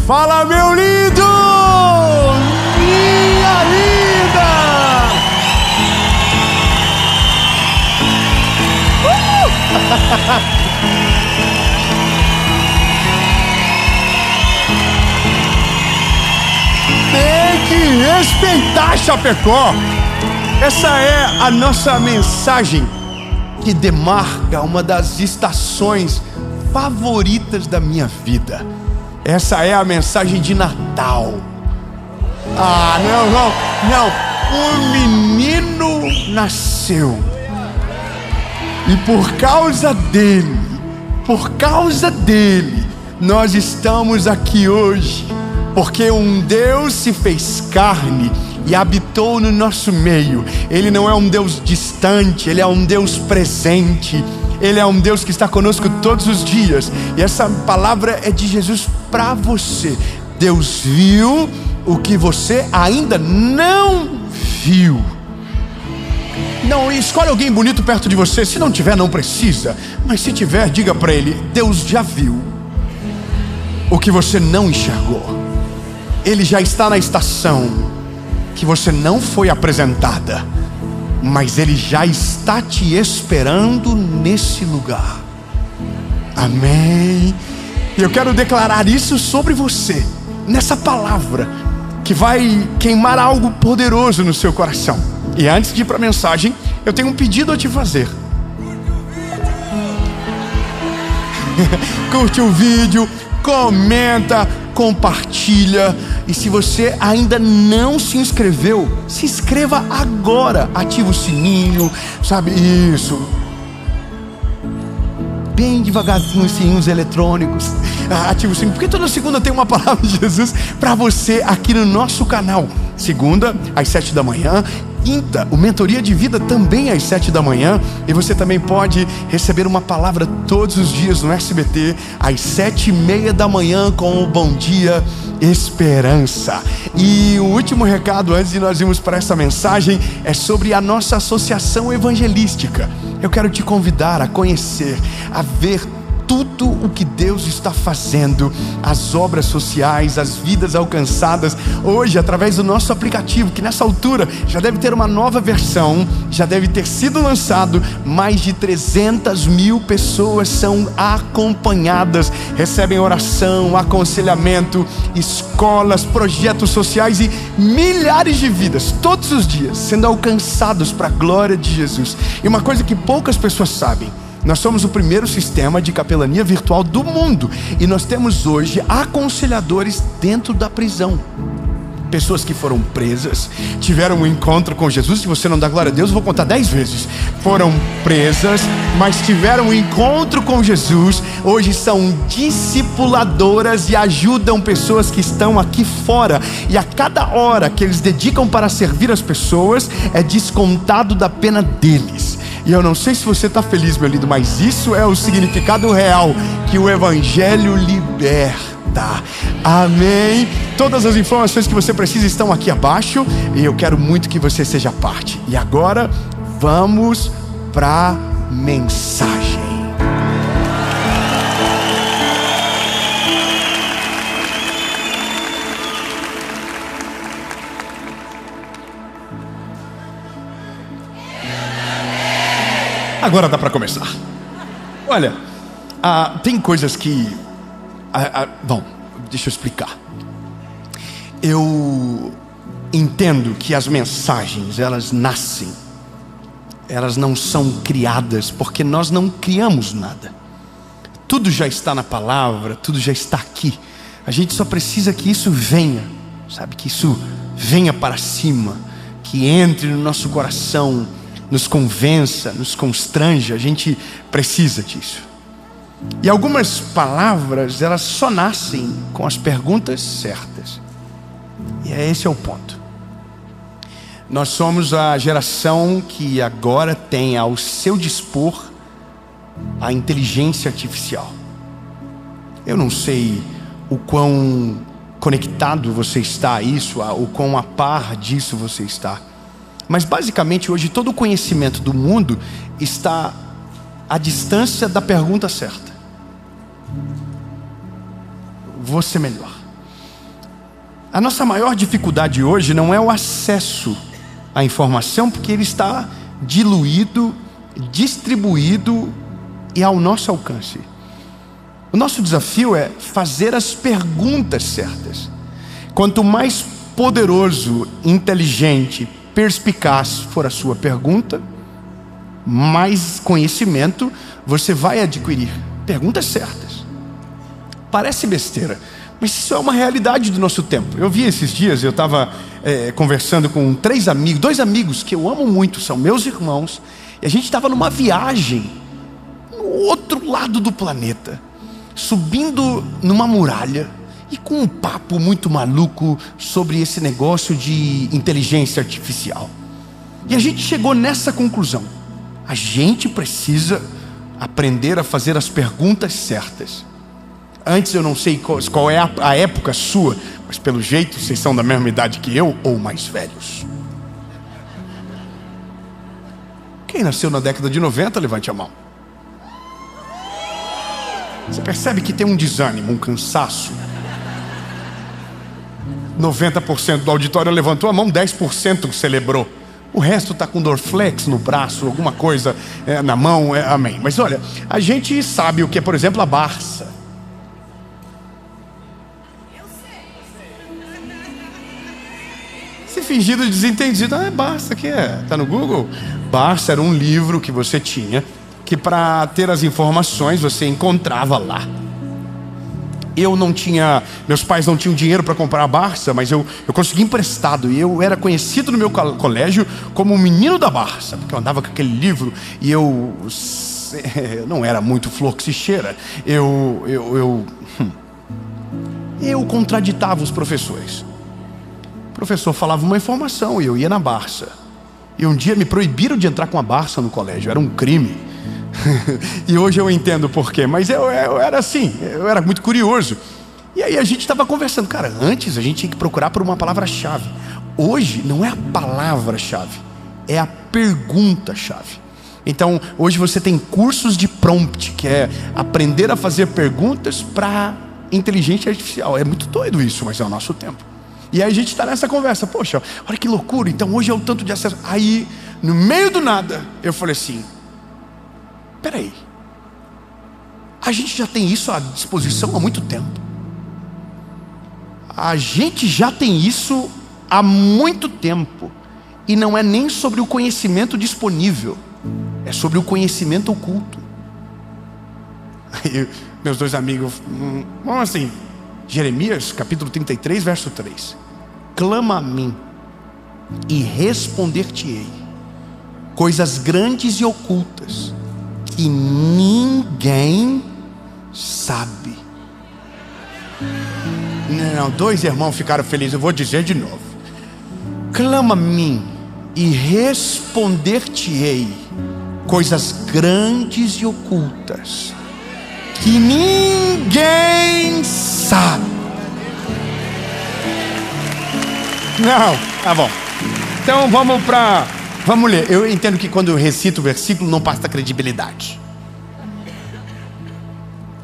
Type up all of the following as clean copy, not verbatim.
Fala, meu lindo! Minha linda! Tem que respeitar Chapecó. Essa é a nossa mensagem que demarca uma das estações favoritas da minha vida. Essa é a mensagem de Natal. Não. Um menino nasceu. E por causa dele, nós estamos aqui hoje. Porque um Deus se fez carne e habitou no nosso meio. Ele não é um Deus distante, Ele é um Deus presente. Ele é um Deus que está conosco todos os dias. E essa palavra é de Jesus para você. Deus viu o que você ainda não viu. Não, escolhe alguém bonito perto de você. Se não tiver, não precisa. Mas se tiver, diga para ele: Deus já viu o que você não enxergou. Ele já está na estação que você não foi apresentada, mas Ele já está te esperando nesse lugar. Amém. E eu quero declarar isso sobre você, nessa palavra, que vai queimar algo poderoso no seu coração. E antes de ir para a mensagem, eu tenho um pedido a te fazer. Curte o vídeo, comenta, compartilha. E se você ainda não se inscreveu, se inscreva agora. Ativa o sininho, sabe? Isso. Bem devagarzinho os sininhos eletrônicos. Ativa o sininho, porque toda segunda tem uma palavra de Jesus para você aqui no nosso canal. Segunda, às 7 da manhã. Quinta, o Mentoria de Vida também às 7 da manhã. E você também pode receber uma palavra todos os dias no SBT, às 7:30 da manhã, com o Bom Dia Esperança. E o último recado, antes de nós irmos para essa mensagem, é sobre a nossa associação evangelística. Eu quero te convidar a conhecer, a ver tudo o que Deus está fazendo, as obras sociais, as vidas alcançadas hoje através do nosso aplicativo, que nessa altura já deve ter uma nova versão, já deve ter sido lançado. Mais de 300 mil pessoas são acompanhadas, recebem oração, aconselhamento, escolas, projetos sociais e milhares de vidas todos os dias sendo alcançados para a glória de Jesus. E uma coisa que poucas pessoas sabem: nós somos o primeiro sistema de capelania virtual do mundo. E nós temos hoje aconselhadores dentro da prisão. Pessoas que foram presas, tiveram um encontro com Jesus. Se você não dá glória a Deus, eu vou contar 10 vezes. Foram presas, mas tiveram um encontro com Jesus. Hoje são discipuladoras e ajudam pessoas que estão aqui fora. E a cada hora que eles dedicam para servir as pessoas, é descontado da pena deles. E eu não sei se você está feliz, meu lindo, mas isso é o significado real que o Evangelho liberta. Amém. Todas as informações que você precisa estão aqui abaixo. E eu quero muito que você seja parte. E agora, vamos para a mensagem. Agora dá para começar. Olha, tem coisas que... bom, deixa eu explicar. Eu entendo que as mensagens, elas nascem. Elas não são criadas, porque nós não criamos nada. Tudo já está na palavra, tudo já está aqui. A gente só precisa que isso venha, sabe? Que isso venha para cima, que entre no nosso coração, nos convença, nos constranja. A gente precisa disso. E algumas palavras, elas só nascem com as perguntas certas. E esse é o ponto. Nós somos a geração que agora tem ao seu dispor a inteligência artificial. Eu não sei o quão conectado você está a isso, o quão a par disso você está. Mas basicamente hoje todo o conhecimento do mundo está à distância da pergunta certa. vou ser melhor. A nossa maior dificuldade hoje não é o acesso à informação, porque ele está diluído, distribuído e ao nosso alcance. O nosso desafio é fazer as perguntas certas. Quanto mais poderoso, inteligente, perspicaz for a sua pergunta, mais conhecimento você vai adquirir. Perguntas certas. Parece besteira, mas isso é uma realidade do nosso tempo. Eu vi esses dias, eu estava conversando com dois amigos que eu amo muito, são meus irmãos, e a gente estava numa viagem no outro lado do planeta, subindo numa muralha e com um papo muito maluco sobre esse negócio de inteligência artificial. E a gente chegou nessa conclusão: a gente precisa aprender a fazer as perguntas certas. Antes eu não sei qual é a época sua, mas pelo jeito vocês são da mesma idade que eu ou mais velhos. Quem nasceu na década de 90, levante a mão. Você percebe que tem um desânimo, um cansaço. 90% do auditório levantou a mão, 10% celebrou. O resto está com Dorflex no braço, alguma coisa na mão, amém. Mas olha, a gente sabe o que é, por exemplo, a Barça. Se fingido desentendido, é Barça, que é? Está no Google? Barça era um livro que você tinha, que para ter as informações você encontrava lá. Eu não tinha, meus pais não tinham dinheiro para comprar a Barça, mas eu consegui emprestado. E eu era conhecido no meu colégio como o menino da Barça, porque eu andava com aquele livro e eu não era muito flor que se cheira. Eu contraditava os professores. O professor falava uma informação e eu ia na Barça. E um dia me proibiram de entrar com a Barça no colégio, era um crime. E hoje eu entendo por quê, mas eu era assim, eu era muito curioso. E aí a gente estava conversando, cara, antes a gente tinha que procurar por uma palavra-chave. Hoje não é a palavra-chave, é a pergunta-chave. Então hoje você tem cursos de prompt, que é aprender a fazer perguntas para inteligência artificial. É muito doido isso, mas é o nosso tempo. E aí a gente está nessa conversa, poxa, olha que loucura, então hoje é o tanto de acesso. Aí, no meio do nada, eu falei assim: peraí, a gente já tem isso à disposição há muito tempo. A gente já tem isso há muito tempo. E não é nem sobre o conhecimento disponível, é sobre o conhecimento oculto. Aí, meus dois amigos, vamos assim, Jeremias capítulo 33, verso 3: clama a mim e responder-te-ei coisas grandes e ocultas que ninguém sabe. Não, dois irmãos ficaram felizes, eu vou dizer de novo: clama a mim e responder-te-ei coisas grandes e ocultas que ninguém sabe. Não, tá bom. Então vamos ler. Eu entendo que quando eu recito o versículo não passa credibilidade.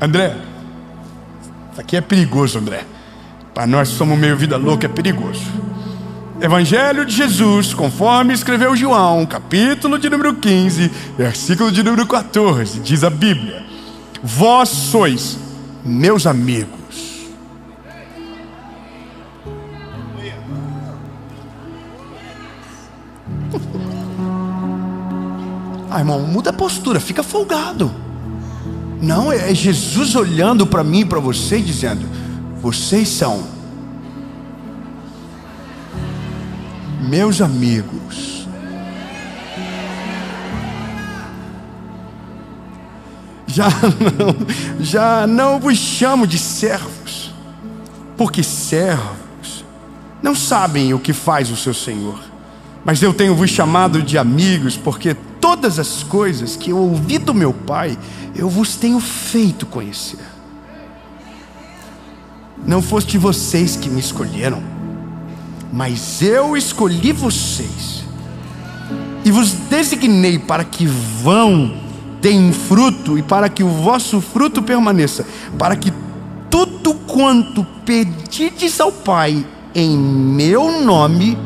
André, isso aqui é perigoso, André. Para nós que somos meio vida louca, é perigoso. Evangelho de Jesus, conforme escreveu João, capítulo de número 15, versículo de número 14, diz a Bíblia: vós sois meus amigos. Irmão, muda a postura, fica folgado. Não, é Jesus olhando para mim e para você e dizendo: vocês são meus amigos. Já não vos chamo de servos, porque servos não sabem o que faz o seu Senhor. Mas eu tenho vos chamado de amigos, porque todas as coisas que eu ouvi do meu Pai, eu vos tenho feito conhecer. Não foste vocês que me escolheram, mas eu escolhi vocês e vos designei para que vão, deem fruto, e para que o vosso fruto permaneça, para que tudo quanto pedirdes ao Pai em meu nome,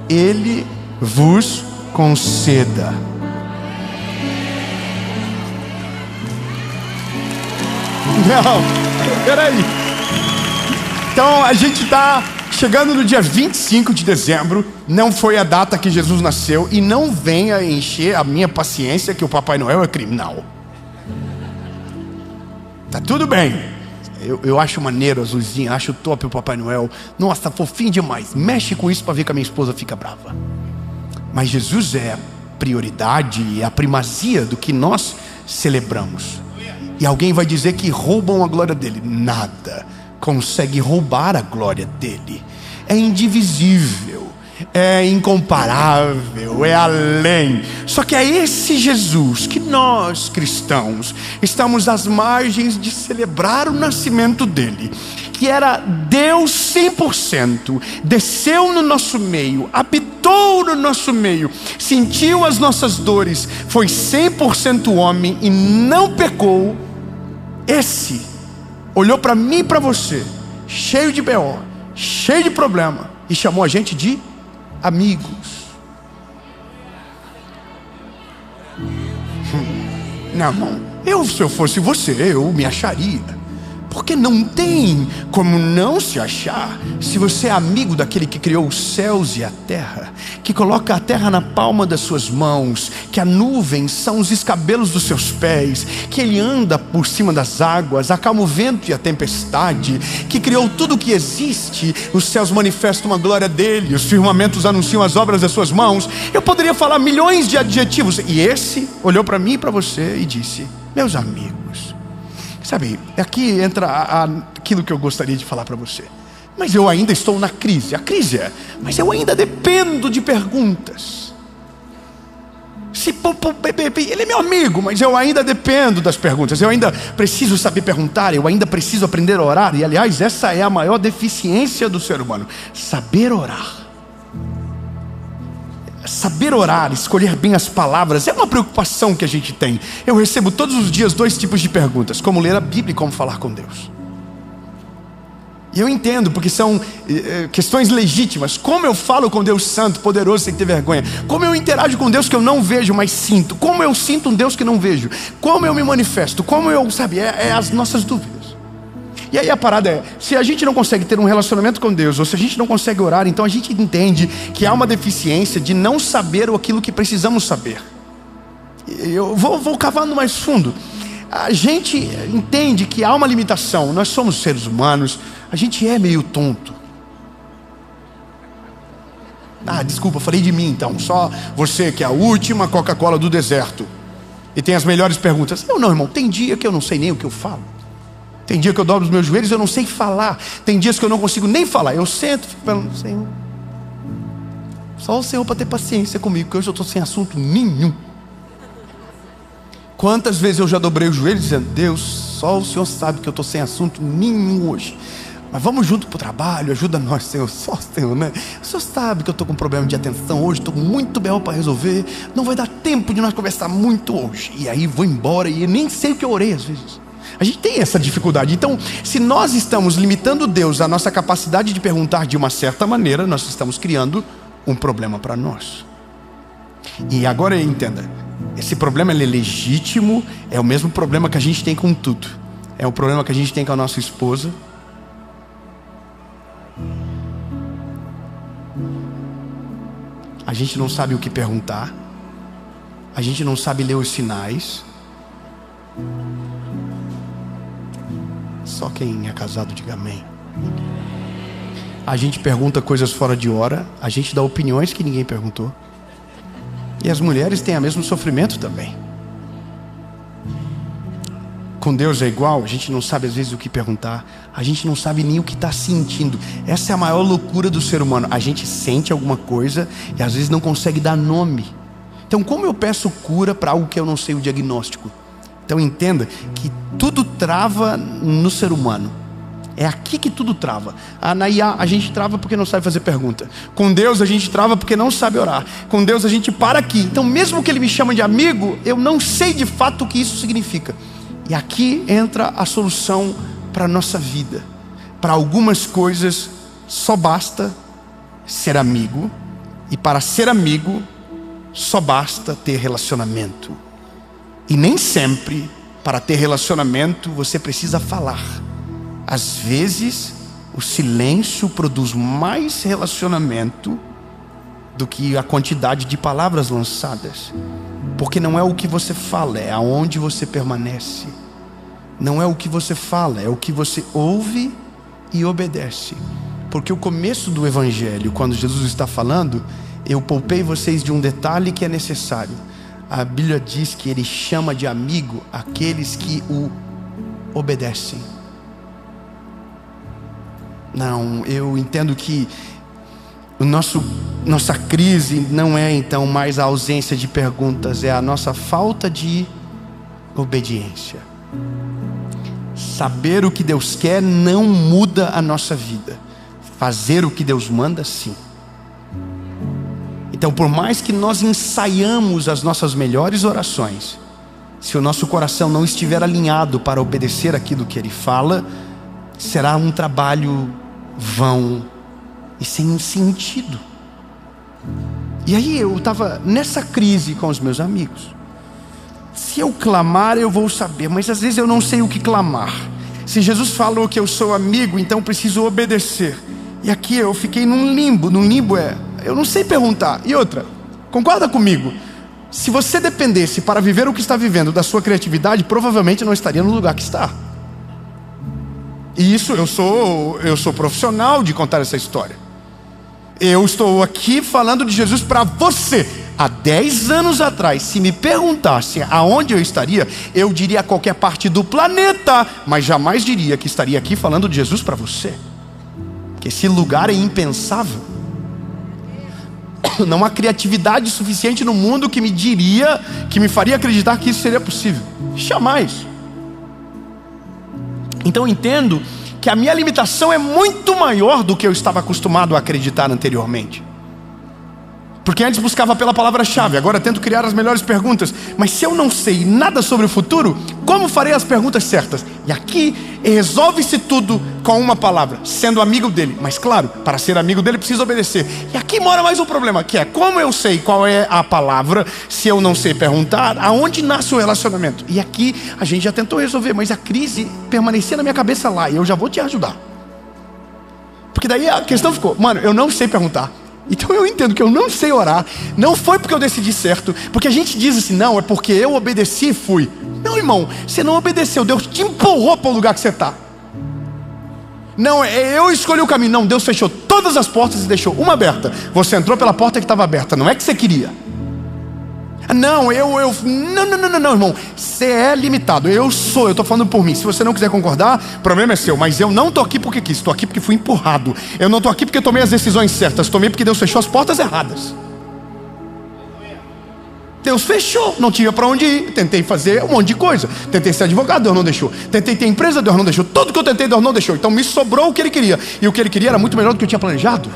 Ele vos conceda. Não, peraí. Então a gente está chegando no dia 25 de dezembro. Não foi a data que Jesus nasceu. E não venha encher a minha paciência que o Papai Noel é criminal. Tá tudo bem. Eu acho maneiro as luzinhas, acho top o Papai Noel. Nossa, fofinho demais. Mexe com isso para ver que a minha esposa fica brava. Mas Jesus é a prioridade e a primazia do que nós celebramos. E alguém vai dizer que roubam a glória dele. Nada consegue roubar a glória dele. É indivisível, é incomparável, é além. Só que é esse Jesus que nós cristãos estamos às margens de celebrar o nascimento dele, que era Deus 100%, desceu no nosso meio, habitou no nosso meio, sentiu as nossas dores, foi 100% homem e não pecou. Esse olhou para mim e para você, cheio de BO, cheio de problema, e chamou a gente de amigos. Não, se eu fosse você, eu me acharia. Porque não tem como não se achar se você é amigo daquele que criou os céus e a terra, que coloca a terra na palma das suas mãos, que a nuvem são os escabelos dos seus pés, que ele anda por cima das águas, acalma o vento e a tempestade, que criou tudo o que existe. Os céus manifestam a glória dele, os firmamentos anunciam as obras das suas mãos. Eu poderia falar milhões de adjetivos, e esse olhou para mim e para você e disse: meus amigos. Sabe, aqui entra aquilo que eu gostaria de falar para você. Mas eu ainda estou na crise. A crise é, mas eu ainda dependo de perguntas. Ele é meu amigo, mas eu ainda dependo das perguntas. Eu ainda preciso saber perguntar. Eu ainda preciso aprender a orar. E aliás, essa é a maior deficiência do ser humano: saber orar. Saber orar, escolher bem as palavras, é uma preocupação que a gente tem. Eu recebo todos os dias 2 tipos de perguntas: como ler a Bíblia e como falar com Deus. E eu entendo, porque são questões legítimas. Como eu falo com Deus santo, poderoso, sem ter vergonha? Como eu interajo com Deus que eu não vejo, mas sinto? Como eu sinto um Deus que não vejo? Como eu me manifesto? Como eu, as nossas dúvidas. E aí a parada é, se a gente não consegue ter um relacionamento com Deus, ou se a gente não consegue orar, então a gente entende que há uma deficiência de não saber aquilo que precisamos saber. Eu vou cavando mais fundo. A gente entende que há uma limitação. Nós somos seres humanos, a gente é meio tonto. Desculpa, falei de mim então. Só você que é a última Coca-Cola do deserto e tem as melhores perguntas. Eu não, irmão, tem dia que eu não sei nem o que eu falo. Tem dia que eu dobro os meus joelhos e eu não sei falar. Tem dias que eu não consigo nem falar. Eu sento e fico falando: Senhor, só o Senhor para ter paciência comigo, porque hoje eu estou sem assunto nenhum. Quantas vezes eu já dobrei os joelhos dizendo: Deus, só o Senhor sabe que eu estou sem assunto nenhum hoje. Mas vamos junto para o trabalho, ajuda nós, Senhor. Só o Senhor, né? O Senhor sabe que eu estou com problema de atenção hoje, estou com muito B.O. para resolver. Não vai dar tempo de nós conversar muito hoje. E aí vou embora e nem sei o que eu orei às vezes. A gente tem essa dificuldade. Então, se nós estamos limitando Deus à nossa capacidade de perguntar de uma certa maneira, nós estamos criando um problema para nós. E agora entenda, esse problema ele é legítimo, é o mesmo problema que a gente tem com tudo. É o problema que a gente tem com a nossa esposa. A gente não sabe o que perguntar. A gente não sabe ler os sinais. Só quem é casado diga amém. A gente pergunta coisas fora de hora. A gente dá opiniões que ninguém perguntou. E as mulheres têm o mesmo sofrimento também. Com Deus é igual. A gente não sabe às vezes o que perguntar. A gente não sabe nem o que está sentindo. Essa é a maior loucura do ser humano. A gente sente alguma coisa e às vezes não consegue dar nome. Então como eu peço cura para algo que eu não sei o diagnóstico? Então entenda que tudo trava no ser humano. É aqui que tudo trava. Na IA a gente trava porque não sabe fazer pergunta. Com Deus a gente trava porque não sabe orar. Com Deus a gente para aqui. Então mesmo que Ele me chame de amigo, eu não sei de fato o que isso significa. E aqui entra a solução para a nossa vida. para algumas coisas só basta ser amigo, e para ser amigo só basta ter relacionamento. E nem sempre, para ter relacionamento, você precisa falar. Às vezes, o silêncio produz mais relacionamento do que a quantidade de palavras lançadas. Porque não é o que você fala, é aonde você permanece. Não é o que você fala, é o que você ouve e obedece. Porque o começo do Evangelho, quando Jesus está falando, eu poupei vocês de um detalhe que é necessário. A Bíblia diz que Ele chama de amigo aqueles que o obedecem. Não, eu entendo que nossa crise não é então mais a ausência de perguntas, é a nossa falta de obediência. Saber o que Deus quer não muda a nossa vida. Fazer o que Deus manda, sim. Então, por mais que nós ensaiamos as nossas melhores orações, se o nosso coração não estiver alinhado para obedecer aquilo que Ele fala, será um trabalho vão e sem sentido. E aí eu estava nessa crise com os meus amigos. Se eu clamar, eu vou saber, mas às vezes eu não sei o que clamar. Se Jesus falou que eu sou amigo, então eu preciso obedecer. E aqui eu fiquei num limbo. Num limbo eu não sei perguntar. E outra, concorda comigo? Se você dependesse para viver o que está vivendo da sua criatividade, provavelmente não estaria no lugar que está. E isso, eu sou profissional de contar essa história. Eu estou aqui falando de Jesus para você. Há 10 anos atrás, se me perguntasse aonde eu estaria, eu diria a qualquer parte do planeta, mas jamais diria que estaria aqui falando de Jesus para você. Porque esse lugar é impensável. Não há criatividade suficiente no mundo que me faria acreditar que isso seria possível. Jamais. Então eu entendo que a minha limitação é muito maior do que eu estava acostumado a acreditar anteriormente. Porque antes buscava pela palavra-chave, agora tento criar as melhores perguntas. Mas se eu não sei nada sobre o futuro, como farei as perguntas certas? E aqui resolve-se tudo com uma palavra: sendo amigo dele. Mas claro, para ser amigo dele preciso obedecer. E aqui mora mais um problema, que é: como eu sei qual é a palavra, se eu não sei perguntar, aonde nasce o relacionamento? E aqui a gente já tentou resolver, mas a crise permanecia na minha cabeça lá, e eu já vou te ajudar. Porque daí a questão ficou: mano, eu não sei perguntar. Então eu entendo que eu não sei orar. Não foi porque eu decidi certo. Porque a gente diz assim: não, é porque eu obedeci e fui. Não, irmão, você não obedeceu. Deus te empurrou para o lugar que você está. Não, eu escolhi o caminho. Não, Deus fechou todas as portas e deixou uma aberta. Você entrou pela porta que estava aberta. Não é que você queria. Não, não, irmão. Você é limitado. Eu estou falando por mim. Se você não quiser concordar, o problema é seu. Mas eu não estou aqui porque quis. Estou aqui porque fui empurrado. Eu não estou aqui porque tomei as decisões certas. Tomei porque Deus fechou as portas erradas. Deus fechou. Não tinha para onde ir. Tentei fazer um monte de coisa. Tentei ser advogado, Deus não deixou. Tentei ter empresa, Deus não deixou. Tudo que eu tentei, Deus não deixou. Então me sobrou o que Ele queria. E o que Ele queria era muito melhor do que eu tinha planejado.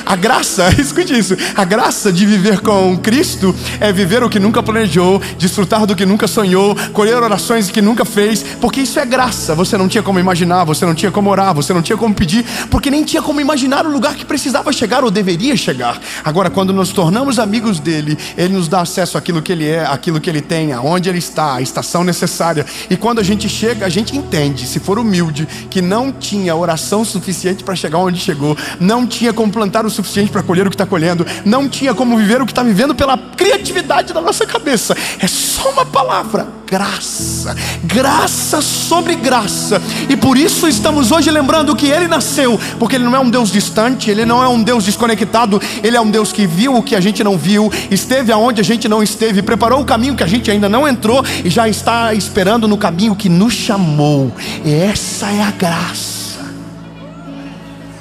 A graça, escute isso, a graça de viver com Cristo é viver o que nunca planejou, desfrutar do que nunca sonhou, colher orações que nunca fez, porque isso é graça. Você não tinha como imaginar, você não tinha como orar, você não tinha como pedir, porque nem tinha como imaginar o lugar que precisava chegar ou deveria chegar. Agora, quando nos tornamos amigos dele, ele nos dá acesso àquilo que ele é, àquilo que ele tem, aonde ele está, a estação necessária. E quando a gente chega, a gente entende, se for humilde, que não tinha oração suficiente para chegar onde chegou, não tinha como plantar o suficiente para colher o que está colhendo, não tinha como viver o que está vivendo pela criatividade da nossa cabeça. É só uma palavra: graça, graça sobre graça. E por isso estamos hoje lembrando que Ele nasceu, porque Ele não é um Deus distante, Ele não é um Deus desconectado, Ele é um Deus que viu o que a gente não viu, esteve aonde a gente não esteve, preparou o caminho que a gente ainda não entrou e já está esperando no caminho que nos chamou. E essa é a graça.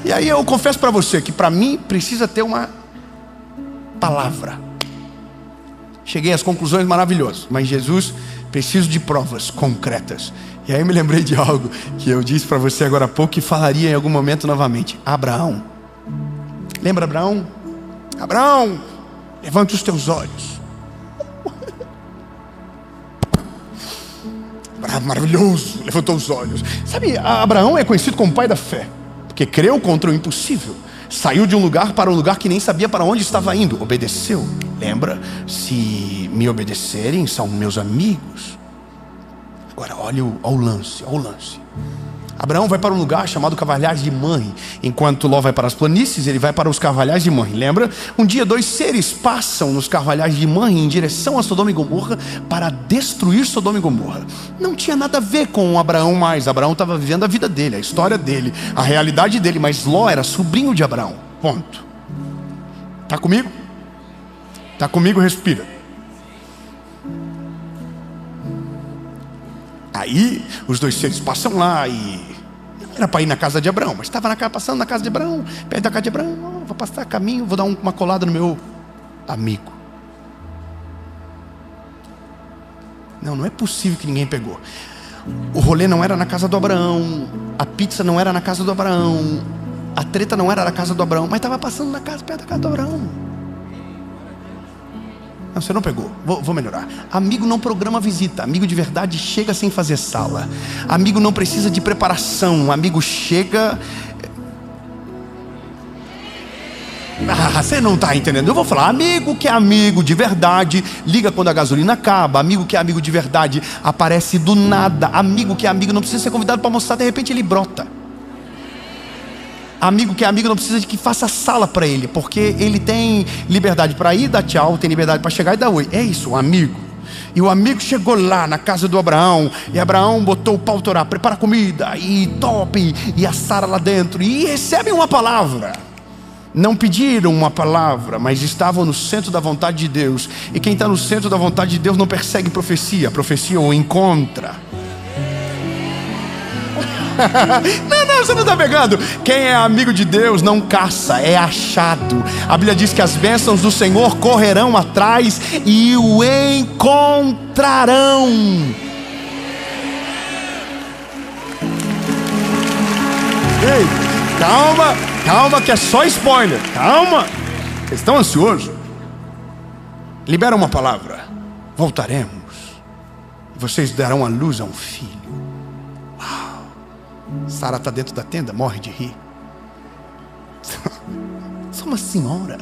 E aí eu confesso para você que para mim precisa ter uma palavra. Cheguei às conclusões maravilhosas, mas Jesus, preciso de provas concretas. E aí eu me lembrei de algo que eu disse para você agora há pouco e falaria em algum momento novamente: Abraão. Lembra Abraão? Abraão, levante os teus olhos. Maravilhoso, levantou os olhos. Sabe, Abraão é conhecido como pai da fé, porque creu contra o impossível. Saiu de um lugar para um lugar que nem sabia para onde estava indo. Obedeceu. Lembra? Se me obedecerem, são meus amigos. Agora, olha o lance. Abraão vai para um lugar chamado Carvalhais de Manre. Enquanto Ló vai para as planícies, ele vai para os Carvalhais de Manre. Lembra? Um dia 2 seres passam nos Carvalhais de Manre em direção a Sodoma e Gomorra para destruir Sodoma e Gomorra. Não tinha nada a ver com Abraão mais. Abraão estava vivendo a vida dele, a história dele, a realidade dele. Mas Ló era sobrinho de Abraão. Ponto. Está comigo? Está comigo? Respira. Aí os 2 seres passam lá e não era para ir na casa de Abraão, mas estava passando na casa de Abraão, perto da casa de Abraão. Vou passar caminho, vou dar uma colada no meu amigo. Não é possível que ninguém pegou. O rolê não era na casa do Abraão, a pizza não era na casa do Abraão, a treta não era na casa do Abraão, mas estava passando na casa, perto da casa do Abraão. Não, você não pegou. Vou melhorar. Amigo não programa visita. Amigo de verdade chega sem fazer sala. Amigo não precisa de preparação. Amigo chega... você não está entendendo. Eu vou falar. Amigo que é amigo de verdade liga quando a gasolina acaba. Amigo que é amigo de verdade aparece do nada. Amigo que é amigo não precisa ser convidado para almoçar. De repente ele brota. Amigo que é amigo não precisa de que faça sala para ele, porque ele tem liberdade para ir, dar tchau, tem liberdade para chegar e dar oi. É isso, um amigo. E o amigo chegou lá na casa do Abraão, e Abraão botou o pau torá, prepara comida, e top, e a Sara lá dentro, e recebem uma palavra. Não pediram uma palavra, mas estavam no centro da vontade de Deus. E quem está no centro da vontade de Deus não persegue profecia, a profecia o encontra. Não, você não está pegando. Quem é amigo de Deus não caça, é achado. A Bíblia diz que as bênçãos do Senhor correrão atrás e o encontrarão. Ei, calma que é só spoiler. Calma, vocês estão ansiosos? Libera uma palavra. Voltaremos. Vocês darão à luz a um filho. Sara está dentro da tenda, morre de rir. Sou uma senhora.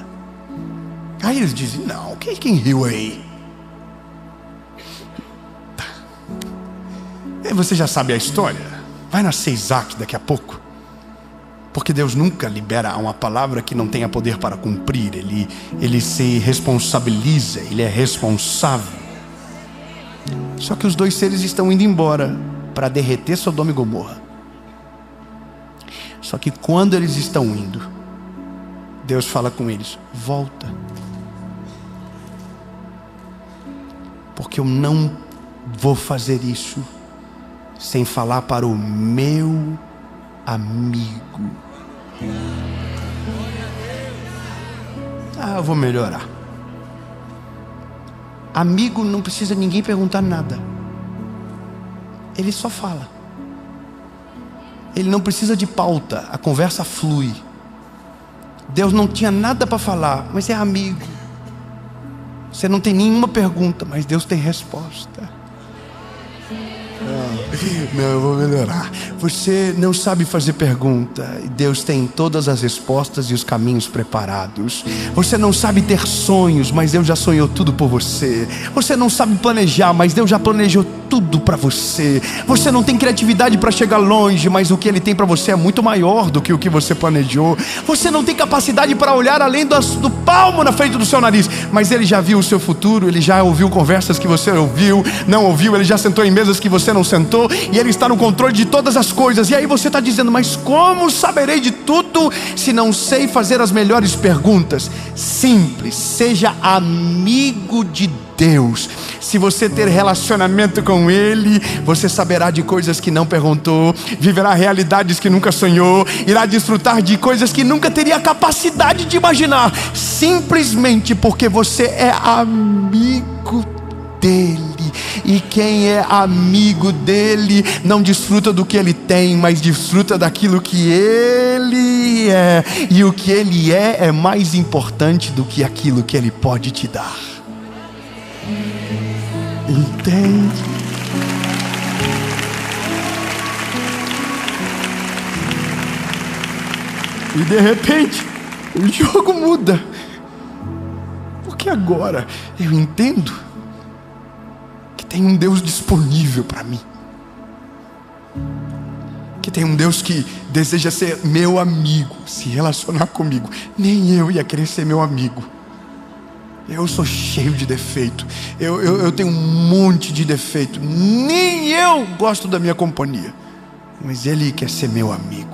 Aí eles dizem, não, quem riu aí? Tá. Você já sabe a história. Vai nascer Isaac daqui a pouco. Porque Deus nunca libera uma palavra que não tenha poder para cumprir. Ele se responsabiliza, ele é responsável. Só que os 2 seres estão indo embora para derreter Sodoma e Gomorra. Só que quando eles estão indo, Deus fala com eles, volta. Porque eu não vou fazer isso sem falar para o meu amigo. Eu vou melhorar. Amigo não precisa ninguém perguntar nada. Ele só fala. Ele não precisa de pauta, a conversa flui. Deus não tinha nada para falar, mas é amigo. Você não tem nenhuma pergunta, mas Deus tem resposta. Não, eu vou melhorar. Você não sabe fazer pergunta, e Deus tem todas as respostas e os caminhos preparados. Você não sabe ter sonhos, mas Deus já sonhou tudo por você. Você não sabe planejar, mas Deus já planejou tudo para você. Você não tem criatividade para chegar longe, mas o que Ele tem para você é muito maior do que o que você planejou. Você não tem capacidade para olhar além do palmo na frente do seu nariz, mas Ele já viu o seu futuro. Ele já ouviu conversas que você não ouviu. Ele já sentou em mesas que você não sentou, e Ele está no controle de todas as coisas. E aí você está dizendo, mas como saberei de tudo se não sei fazer as melhores perguntas? Simples, seja amigo de Deus. Se você ter relacionamento com Ele, você saberá de coisas que não perguntou, viverá realidades que nunca sonhou, irá desfrutar de coisas que nunca teria capacidade de imaginar, simplesmente porque você é amigo dele. E quem é amigo dele não desfruta do que ele tem, mas desfruta daquilo que ele é. E o que ele é mais importante do que aquilo que ele pode te dar. Entende? E de repente, o jogo muda. Porque agora eu entendo que tem um Deus disponível para mim. Que tem um Deus que deseja ser meu amigo, se relacionar comigo. Nem eu ia querer ser meu amigo. Eu sou cheio de defeito. Eu tenho um monte de defeito. Nem eu gosto da minha companhia. Mas Ele quer ser meu amigo.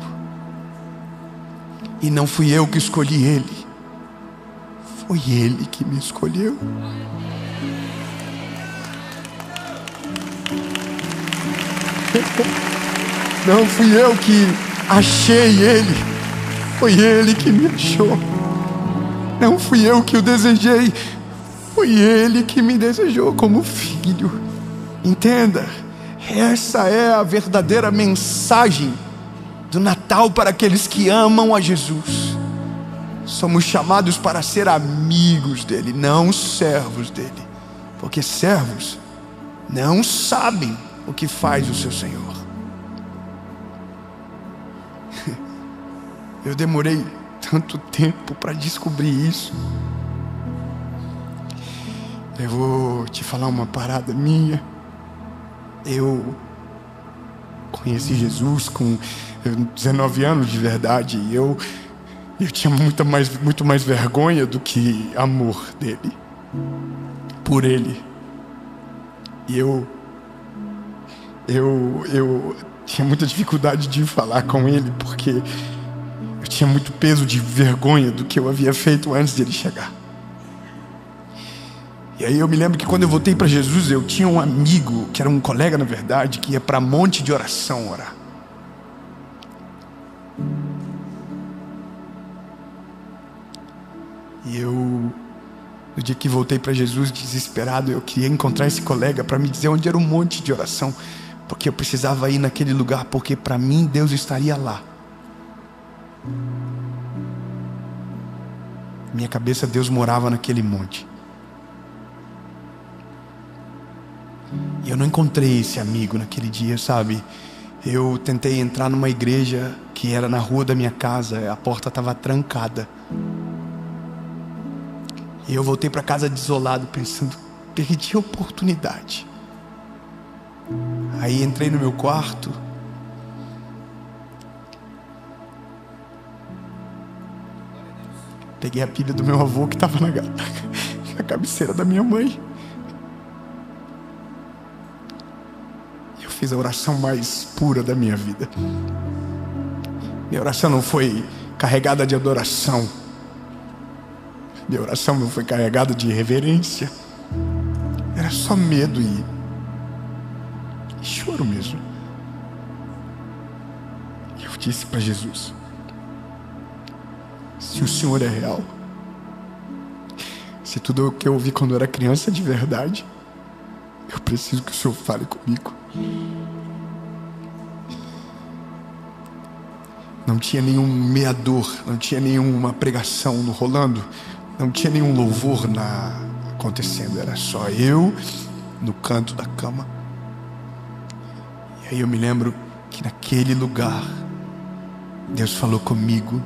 E não fui eu que escolhi Ele. Foi Ele que me escolheu. Não fui eu que achei Ele. Foi Ele que me achou. Não fui eu que o desejei. Foi Ele que me desejou como filho. Entenda, essa é a verdadeira mensagem do Natal para aqueles que amam a Jesus. Somos chamados para ser amigos dele, não servos dele. Porque servos não sabem o que faz o seu Senhor. Eu demorei tanto tempo para descobrir isso. Eu vou te falar uma parada minha. Eu conheci Jesus com 19 anos de verdade. E eu tinha muito mais vergonha do que amor dele, por ele. E eu tinha muita dificuldade de falar com ele, porque eu tinha muito peso de vergonha do que eu havia feito antes dele chegar. E aí eu me lembro que quando eu voltei para Jesus, eu tinha um amigo, que era um colega na verdade, que ia para monte de oração orar. E eu, no dia que voltei para Jesus, desesperado, eu queria encontrar esse colega para me dizer onde era um monte de oração, porque eu precisava ir naquele lugar, porque para mim Deus estaria lá. Na minha cabeça Deus morava naquele monte. E eu não encontrei esse amigo naquele dia, sabe? Eu tentei entrar numa igreja que era na rua da minha casa, a porta estava trancada. E eu voltei para casa desolado, pensando, perdi a oportunidade. Aí entrei no meu quarto. Peguei a pilha do meu avô que estava na cabeceira da minha mãe. Eu fiz a oração mais pura da minha vida. Minha oração não foi carregada de adoração. Minha oração não foi carregada de reverência. Era só medo e choro mesmo. Eu disse para Jesus: se o Senhor é real, se tudo o que eu ouvi quando eu era criança é de verdade, eu preciso que o Senhor fale comigo. Não tinha nenhum meador, não tinha nenhuma pregação rolando, não tinha nenhum louvor acontecendo, era só eu no canto da cama. E aí eu me lembro que naquele lugar Deus falou comigo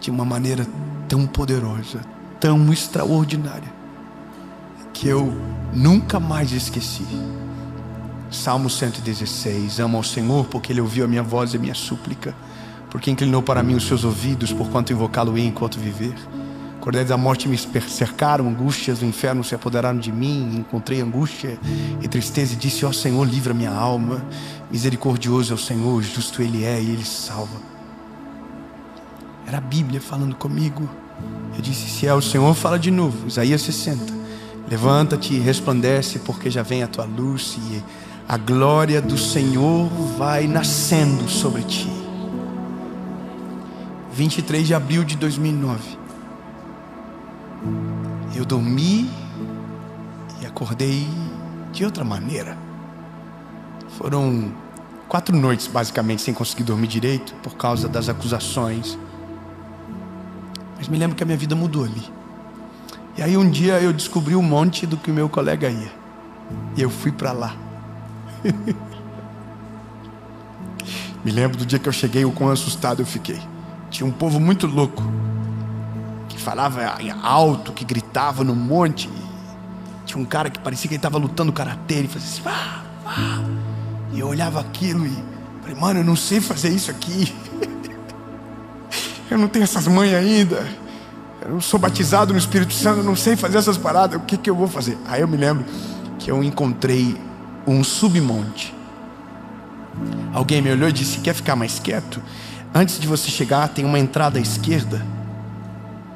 de uma maneira tão poderosa, tão extraordinária, que eu nunca mais esqueci. Salmo 116: amo ao Senhor porque Ele ouviu a minha voz e a minha súplica, porque inclinou para mim os seus ouvidos, porquanto invocá-lo-ei enquanto viver. Cordéis da morte me cercaram, angústias do inferno se apoderaram de mim. Encontrei angústia e tristeza e disse: ó Senhor, livra minha alma. Misericordioso é o Senhor, justo Ele é e Ele salva. Era a Bíblia falando comigo. Eu disse: se é o Senhor, fala de novo. Isaías 60: levanta-te e resplandece, porque já vem a tua luz e a glória do Senhor vai nascendo sobre ti. 23 de abril de 2009. Eu dormi e acordei de outra maneira. Foram 4 noites basicamente sem conseguir dormir direito por causa das acusações. Mas me lembro que a minha vida mudou ali. E aí um dia eu descobri o monte do que o meu colega ia, e eu fui para lá. Me lembro do dia que eu cheguei, o quão assustado eu fiquei. Tinha um povo muito louco, que falava alto, que gritava no monte. Tinha um cara que parecia que ele estava lutando karatê. Ele fazia assim, vá, vá. E eu olhava aquilo e falei, mano, eu não sei fazer isso aqui. Eu não tenho essas manhas ainda. Eu não sou batizado no Espírito Santo, eu não sei fazer essas paradas. O que eu vou fazer? Aí eu me lembro que eu encontrei um submonte. Alguém me olhou e disse, quer ficar mais quieto? Antes de você chegar tem uma entrada à esquerda,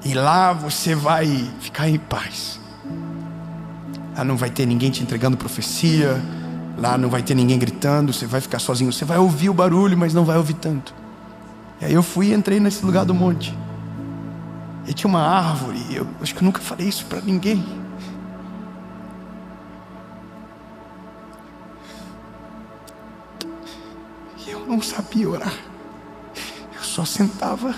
e lá você vai ficar em paz. Lá não vai ter ninguém te entregando profecia, lá não vai ter ninguém gritando, você vai ficar sozinho. Você vai ouvir o barulho, mas não vai ouvir tanto. E aí eu fui e entrei nesse lugar do monte. E tinha uma árvore, eu acho que eu nunca falei isso para ninguém. E eu não sabia orar. Eu só sentava,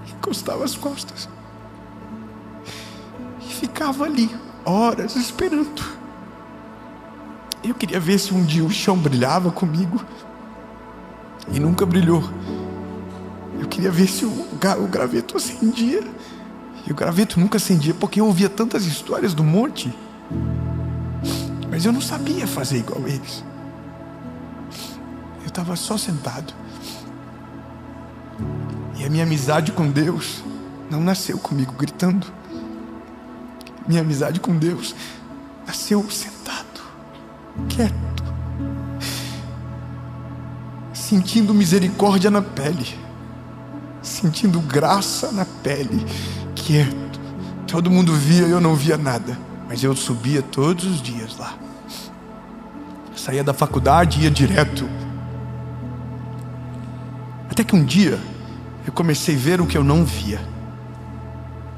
encostava as costas e ficava ali, horas, esperando. Eu queria ver se um dia o chão brilhava comigo, e nunca brilhou. Eu queria ver se o graveto acendia, e o graveto nunca acendia, porque eu ouvia tantas histórias do monte, mas eu não sabia fazer igual eles. Eu estava só sentado. E a minha amizade com Deus não nasceu comigo gritando. Minha amizade com Deus nasceu sentado, quieto, sentindo misericórdia na pele, sentindo graça na pele, quieto. Todo mundo via e eu não via nada, mas eu subia todos os dias lá. Eu saía da faculdade e ia direto. Até que um dia eu comecei a ver o que eu não via.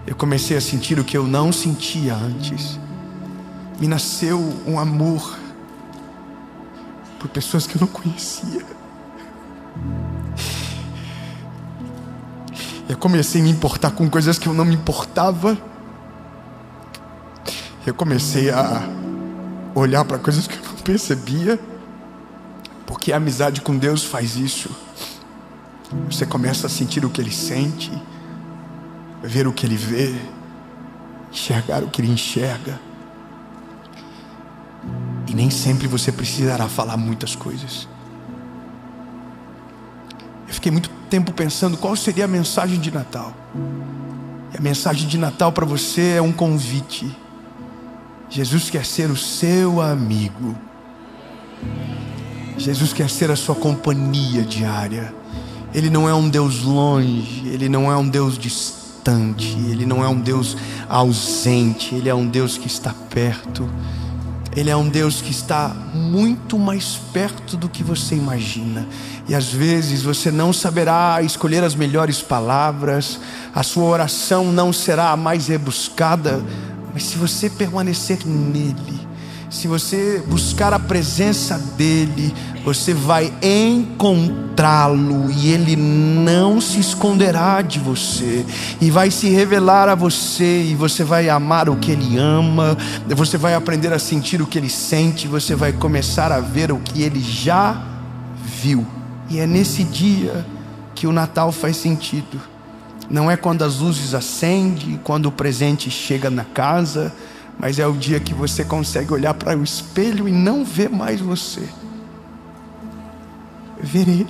Eu comecei a sentir o que eu não sentia antes. Me nasceu um amor por pessoas que eu não conhecia. Eu comecei a me importar com coisas que eu não me importava. Eu comecei a olhar para coisas que eu não percebia. Porque a amizade com Deus faz isso. Você começa a sentir o que Ele sente, ver o que Ele vê, enxergar o que Ele enxerga. E nem sempre você precisará falar muitas coisas. Eu fiquei muito tempo pensando qual seria a mensagem de Natal. E a mensagem de Natal para você é um convite. Jesus quer ser o seu amigo. Jesus quer ser a sua companhia diária. Ele não é um Deus longe, Ele não é um Deus distante, Ele não é um Deus ausente, Ele é um Deus que está perto. Ele é um Deus que está muito mais perto do que você imagina. E às vezes você não saberá escolher as melhores palavras, a sua oração não será a mais rebuscada, mas se você permanecer nele, se você buscar a presença dele, você vai encontrá-lo e ele não se esconderá de você e vai se revelar a você, e você vai amar o que ele ama, você vai aprender a sentir o que ele sente, você vai começar a ver o que ele já viu. E é nesse dia que o Natal faz sentido. Não é quando as luzes acendem, quando o presente chega na casa, mas é o dia que você consegue olhar para o espelho e não ver mais você, ver Ele.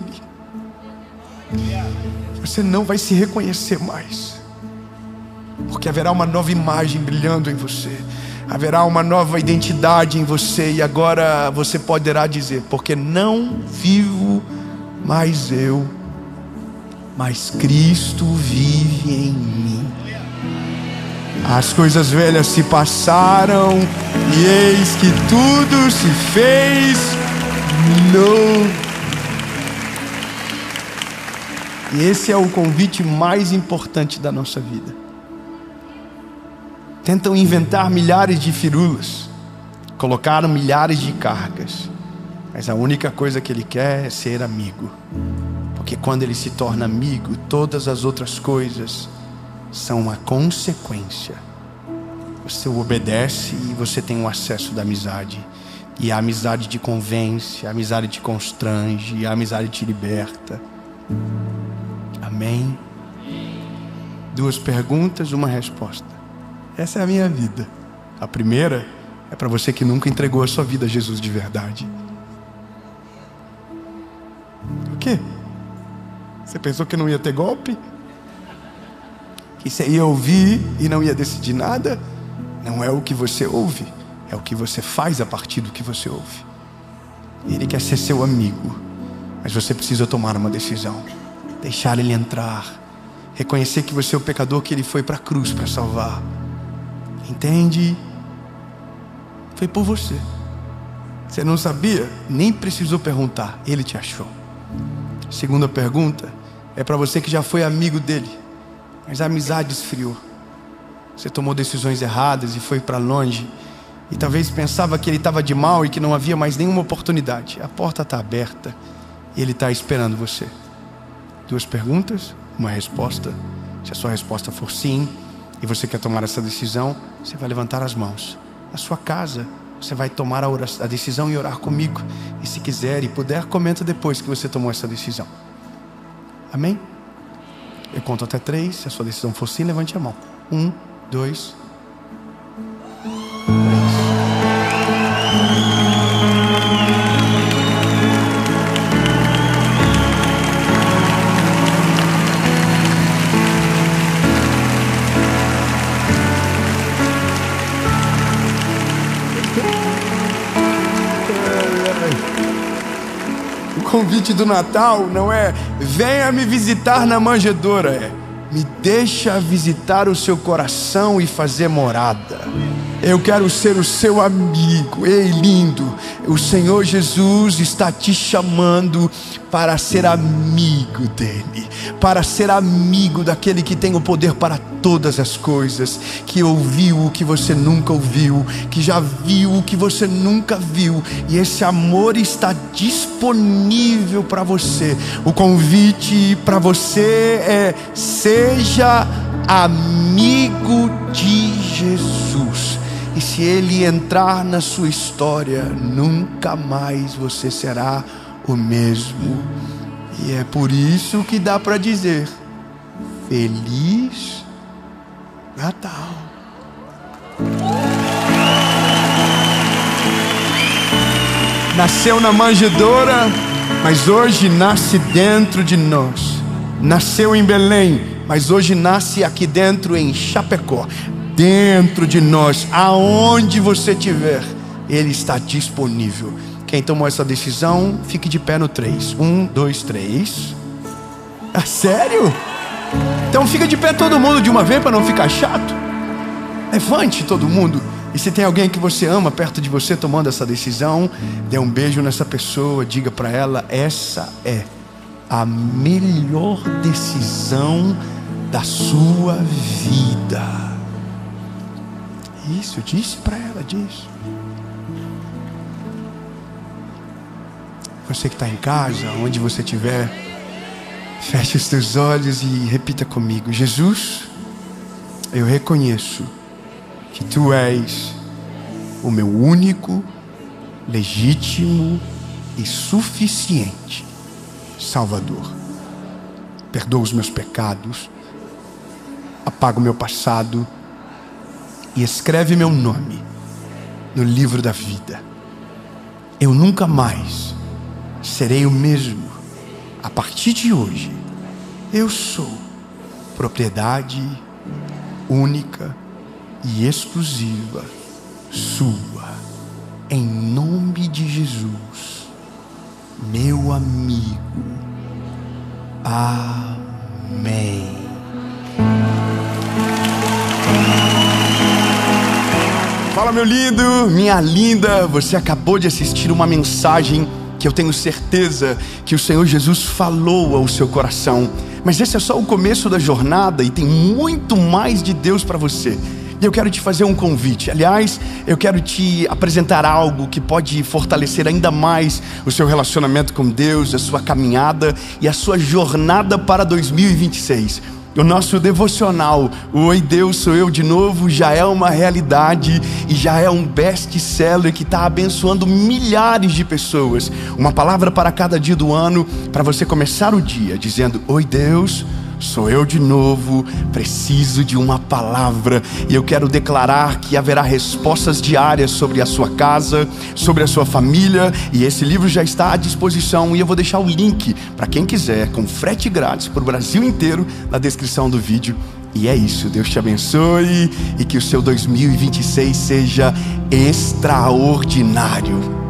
Você não vai se reconhecer mais, porque haverá uma nova imagem brilhando em você, haverá uma nova identidade em você. E agora você poderá dizer, porque não vivo mais eu, mas Cristo vive em mim. As coisas velhas se passaram e eis que tudo se fez novo. E esse é o convite mais importante da nossa vida. Tentam inventar milhares de firulas, colocaram milhares de cargas, mas a única coisa que ele quer é ser amigo. Porque quando ele se torna amigo, todas as outras coisas são uma consequência. Você o obedece e você tem o acesso da amizade. E a amizade te convence, a amizade te constrange, a amizade te liberta. Amém? 2 perguntas, 1 resposta. Essa é a minha vida. A primeira é para você que nunca entregou a sua vida a Jesus de verdade. O quê? Você pensou que não ia ter golpe? Que você ia ouvir e não ia decidir nada? Não é o que você ouve, é o que você faz a partir do que você ouve. Ele quer ser seu amigo, mas você precisa tomar uma decisão. Deixar ele entrar. Reconhecer que você é o pecador que ele foi para a cruz para salvar. Entende? Foi por você. Você não sabia? Nem precisou perguntar. Ele te achou. Segunda pergunta é para você que já foi amigo dele, mas a amizade esfriou. Você tomou decisões erradas e foi para longe. E talvez pensava que ele estava de mal e que não havia mais nenhuma oportunidade. A porta está aberta e ele está esperando você. 2 perguntas, 1 resposta. Se a sua resposta for sim e você quer tomar essa decisão, você vai levantar as mãos. Na sua casa, você vai tomar a decisão e orar comigo. E se quiser e puder, comenta depois que você tomou essa decisão. Amém? Eu conto até 3. Se a sua decisão for sim, levante a mão. 1, 2, 3. O convite do Natal não é venha me visitar na manjedoura, é me deixa visitar o seu coração e fazer morada. Eu quero ser o seu amigo. Ei, lindo, o Senhor Jesus está te chamando para ser amigo dele, para ser amigo daquele que tem o poder para todas as coisas, que ouviu o que você nunca ouviu, que já viu o que você nunca viu, e esse amor está disponível para você. O convite para você é: seja amigo de Jesus. E se ele entrar na sua história, nunca mais você será o mesmo. E é por isso que dá para dizer: Feliz Natal. Nasceu na manjedoura, mas hoje nasce dentro de nós. Nasceu em Belém, mas hoje nasce aqui dentro em Chapecó. Dentro de nós, aonde você estiver, ele está disponível. Quem tomou essa decisão, fique de pé no 3. 1, 2, 3. Ah, sério? Então fica de pé todo mundo de uma vez para não ficar chato. Levante todo mundo. E se tem alguém que você ama perto de você tomando essa decisão, dê um beijo nessa pessoa, diga para ela: essa é a melhor decisão da sua vida. Isso, disse para ela, diz. Você que está em casa, onde você estiver, feche os teus olhos e repita comigo: Jesus, eu reconheço que Tu és o meu único, legítimo e suficiente Salvador. Perdoa os meus pecados, apaga o meu passado e escreve meu nome no livro da vida. Eu nunca mais serei o mesmo. A partir de hoje, eu sou propriedade única e exclusiva sua. Em nome de Jesus, meu amigo. Amém. Fala, meu lindo, minha linda. Você acabou de assistir uma mensagem que eu tenho certeza que o Senhor Jesus falou ao seu coração. Mas esse é só o começo da jornada e tem muito mais de Deus para você. E eu quero te fazer um convite. Aliás, eu quero te apresentar algo que pode fortalecer ainda mais o seu relacionamento com Deus, a sua caminhada e a sua jornada para 2026. O nosso devocional, o Oi Deus Sou Eu de Novo, já é uma realidade e já é um best-seller que está abençoando milhares de pessoas. Uma palavra para cada dia do ano, para você começar o dia dizendo: Oi Deus, sou eu de novo, preciso de uma palavra. E eu quero declarar que haverá respostas diárias sobre a sua casa, sobre a sua família. E esse livro já está à disposição. E eu vou deixar o link para quem quiser, com frete grátis para o Brasil inteiro, na descrição do vídeo. E é isso, Deus te abençoe e que o seu 2026 seja extraordinário.